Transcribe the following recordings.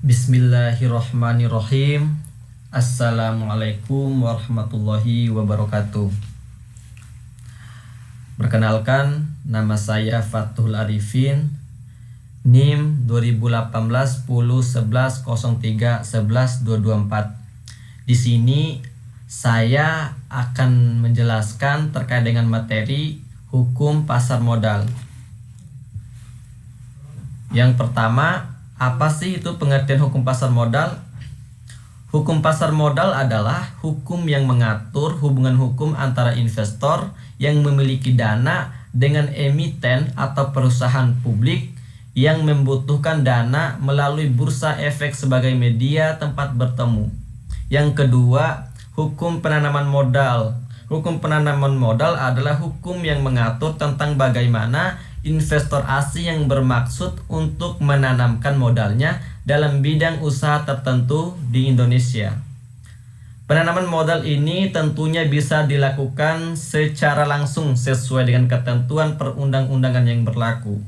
Bismillahirrahmanirrahim. Assalamualaikum warahmatullahi wabarakatuh. Perkenalkan, nama saya Fathul Arifin, NIM 2018 10 11 03 11 224. Di sini saya akan menjelaskan terkait dengan materi hukum pasar modal. Yang pertama, apa sih itu pengertian hukum pasar modal? Hukum pasar modal adalah hukum yang mengatur hubungan hukum antara investor yang memiliki dana dengan emiten atau perusahaan publik yang membutuhkan dana melalui bursa efek sebagai media tempat bertemu. Yang kedua, hukum penanaman modal. Hukum penanaman modal adalah hukum yang mengatur tentang bagaimana investor asing yang bermaksud untuk menanamkan modalnya dalam bidang usaha tertentu di Indonesia. Penanaman modal ini tentunya bisa dilakukan secara langsung sesuai dengan ketentuan perundang-undangan yang berlaku.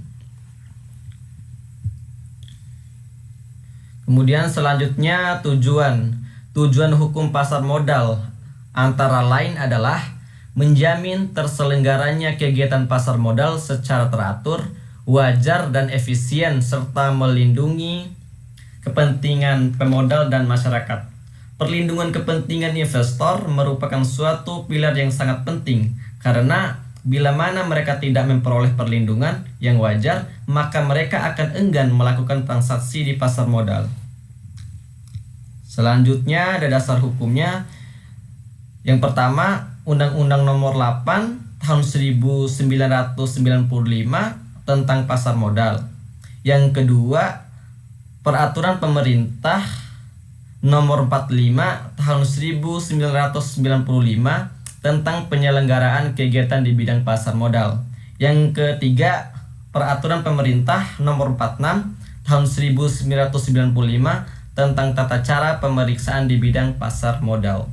Kemudian selanjutnya tujuan hukum pasar modal antara lain adalah menjamin terselenggaranya kegiatan pasar modal secara teratur, wajar dan efisien serta melindungi kepentingan pemodal dan masyarakat. Perlindungan kepentingan investor merupakan suatu pilar yang sangat penting karena bila mana mereka tidak memperoleh perlindungan yang wajar, maka mereka akan enggan melakukan transaksi di pasar modal. Selanjutnya ada dasar hukumnya. Yang pertama, Undang-Undang Nomor 8 Tahun 1995 tentang pasar modal. Yang kedua, Peraturan Pemerintah Nomor 45 Tahun 1995 tentang penyelenggaraan kegiatan di bidang pasar modal. Yang ketiga, Peraturan Pemerintah Nomor 46 Tahun 1995 tentang tata cara pemeriksaan di bidang pasar modal.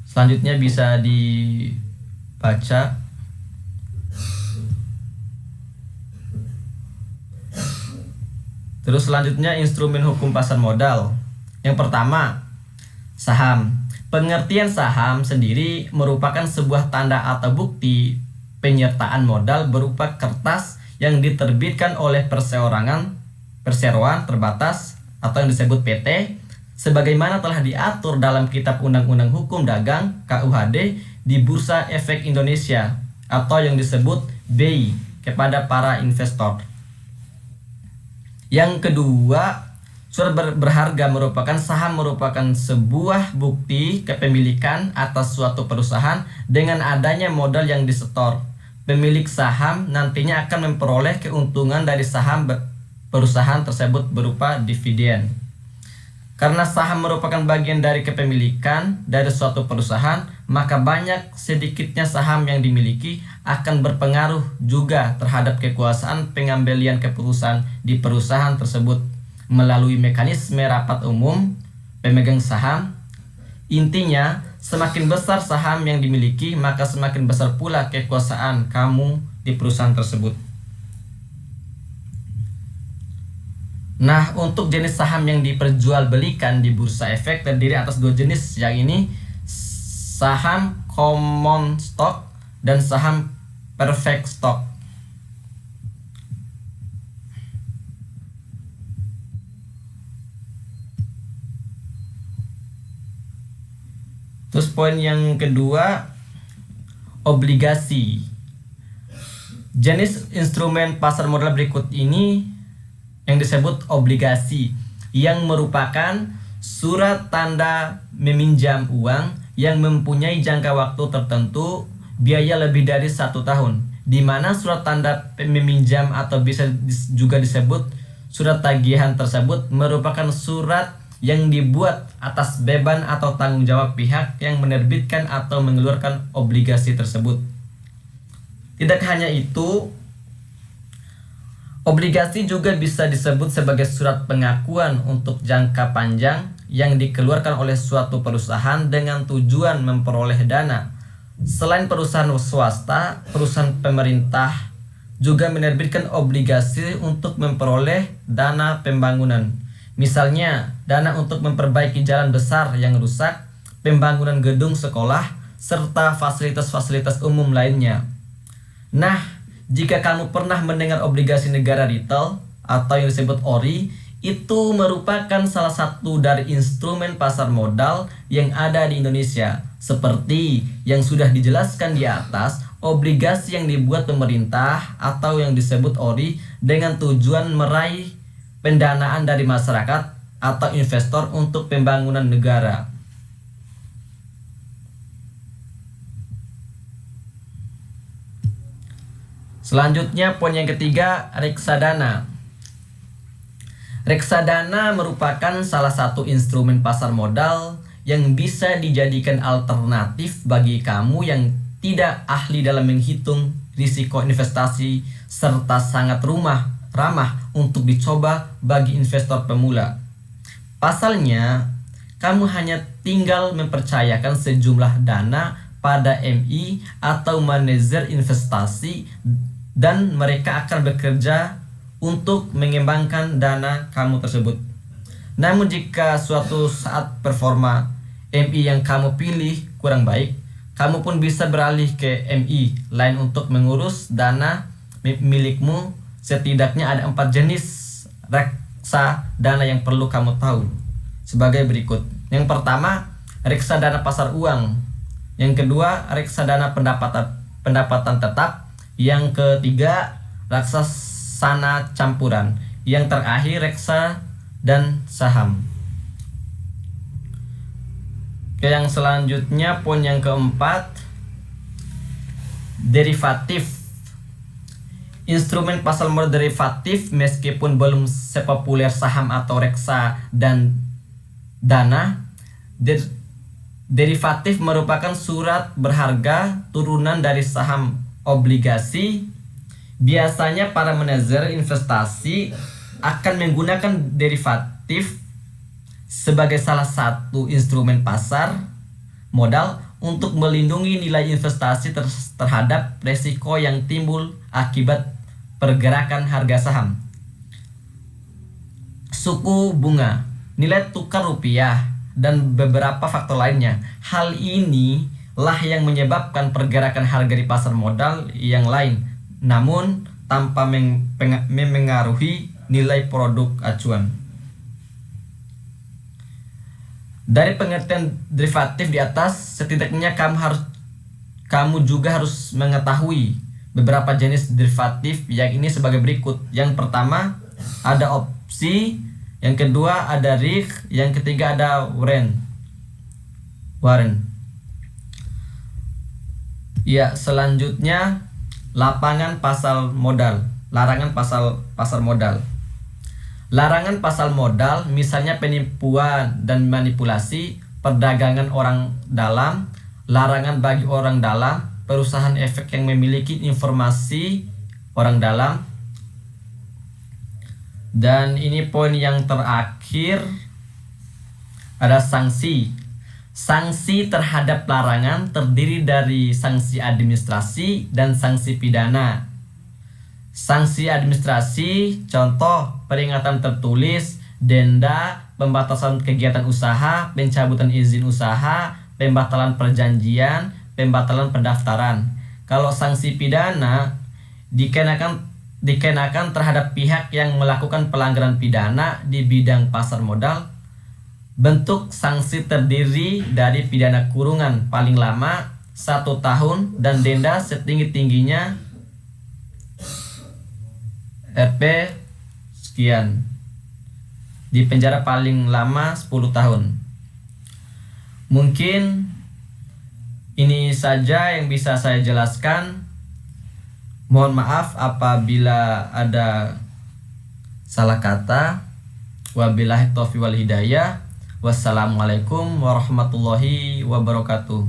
Selanjutnya bisa dibaca. Terus selanjutnya instrumen hukum pasar modal. Yang pertama, saham. Pengertian saham sendiri merupakan sebuah tanda atau bukti penyertaan modal berupa kertas yang diterbitkan oleh perseroan terbatas atau yang disebut PT, sebagaimana telah diatur dalam Kitab Undang-Undang Hukum Dagang (KUHD) di Bursa Efek Indonesia atau yang disebut BI kepada para investor. Yang kedua, surat berharga saham merupakan sebuah bukti kepemilikan atas suatu perusahaan dengan adanya modal yang disetor. Pemilik saham nantinya akan memperoleh keuntungan dari saham perusahaan tersebut berupa dividen. Karena saham merupakan bagian dari kepemilikan dari suatu perusahaan, maka banyak sedikitnya saham yang dimiliki akan berpengaruh juga terhadap kekuasaan pengambilan keputusan di perusahaan tersebut melalui mekanisme rapat umum pemegang saham. Intinya, semakin besar saham yang dimiliki, maka semakin besar pula kekuasaan kamu di perusahaan tersebut. Nah, untuk jenis saham yang diperjualbelikan di bursa efek terdiri atas dua jenis, yang ini saham common stock dan saham perfect stock. Terus poin yang kedua, obligasi. Jenis instrumen pasar modal berikut ini yang disebut obligasi, yang merupakan surat tanda meminjam uang yang mempunyai jangka waktu tertentu, biaya lebih dari 1 tahun, di mana surat tanda meminjam atau bisa juga disebut surat tagihan tersebut merupakan surat yang dibuat atas beban atau tanggung jawab pihak yang menerbitkan atau mengeluarkan obligasi tersebut. Tidak hanya itu, obligasi juga bisa disebut sebagai surat pengakuan untuk jangka panjang yang dikeluarkan oleh suatu perusahaan dengan tujuan memperoleh dana. Selain perusahaan swasta, perusahaan pemerintah juga menerbitkan obligasi untuk memperoleh dana pembangunan. Misalnya, dana untuk memperbaiki jalan besar yang rusak, pembangunan gedung sekolah, serta fasilitas-fasilitas umum lainnya. Nah, jika kamu pernah mendengar obligasi negara retail atau yang disebut ORI, itu merupakan salah satu dari instrumen pasar modal yang ada di Indonesia. Seperti yang sudah dijelaskan di atas, obligasi yang dibuat pemerintah atau yang disebut ORI dengan tujuan meraih pendanaan dari masyarakat atau investor untuk pembangunan negara. Selanjutnya poin yang ketiga, reksadana. Reksadana merupakan salah satu instrumen pasar modal yang bisa dijadikan alternatif bagi kamu yang tidak ahli dalam menghitung risiko investasi serta sangat ramah untuk dicoba bagi investor pemula. Pasalnya, kamu hanya tinggal mempercayakan sejumlah dana pada MI atau manajer investasi dan mereka akan bekerja untuk mengembangkan dana kamu tersebut. Namun jika suatu saat performa MI yang kamu pilih kurang baik, kamu pun bisa beralih ke MI lain untuk mengurus dana milikmu. Setidaknya ada 4 jenis reksadana yang perlu kamu tahu sebagai berikut. Yang pertama, reksadana pasar uang. Yang kedua, reksadana pendapatan tetap. Yang ketiga, reksadana campuran. Yang terakhir, reksa dan saham. Oke, yang selanjutnya poin yang keempat, derivatif. Instrumen pasar modal derivatif meskipun belum sepopuler saham atau reksa dan dana, derivatif merupakan surat berharga turunan dari saham obligasi. Biasanya para manajer investasi akan menggunakan derivatif sebagai salah satu instrumen pasar modal untuk melindungi nilai investasi terhadap resiko yang timbul akibat pergerakan harga saham, suku bunga, nilai tukar rupiah, dan beberapa faktor lainnya. Hal ini lah yang menyebabkan pergerakan harga di pasar modal yang lain, namun tanpa memengaruhi nilai produk acuan. Dari pengertian derivatif di atas, setidaknya kamu juga harus mengetahui beberapa jenis derivatif yang ini sebagai berikut. Yang pertama ada opsi, yang kedua ada risk, yang ketiga ada warrant. Ya, selanjutnya larangan pasar modal. Larangan pasar modal. Larangan pasar modal misalnya penipuan dan manipulasi, perdagangan orang dalam, larangan bagi orang dalam, perusahaan efek yang memiliki informasi orang dalam. Dan ini poin yang terakhir, ada sanksi. Sanksi terhadap larangan terdiri dari sanksi administrasi dan sanksi pidana. Sanksi administrasi, contoh peringatan tertulis, denda, pembatasan kegiatan usaha, pencabutan izin usaha, pembatalan perjanjian, pembatalan pendaftaran. Kalau sanksi pidana dikenakan terhadap pihak yang melakukan pelanggaran pidana di bidang pasar modal. Bentuk sanksi terdiri dari pidana kurungan paling lama 1 tahun dan denda setinggi-tingginya Rp sekian. Di penjara paling lama 10 tahun. Mungkin ini saja yang bisa saya jelaskan. Mohon maaf apabila ada salah kata. Wabillahi taufiq wal hidayah. Wassalamualaikum warahmatullahi wabarakatuh.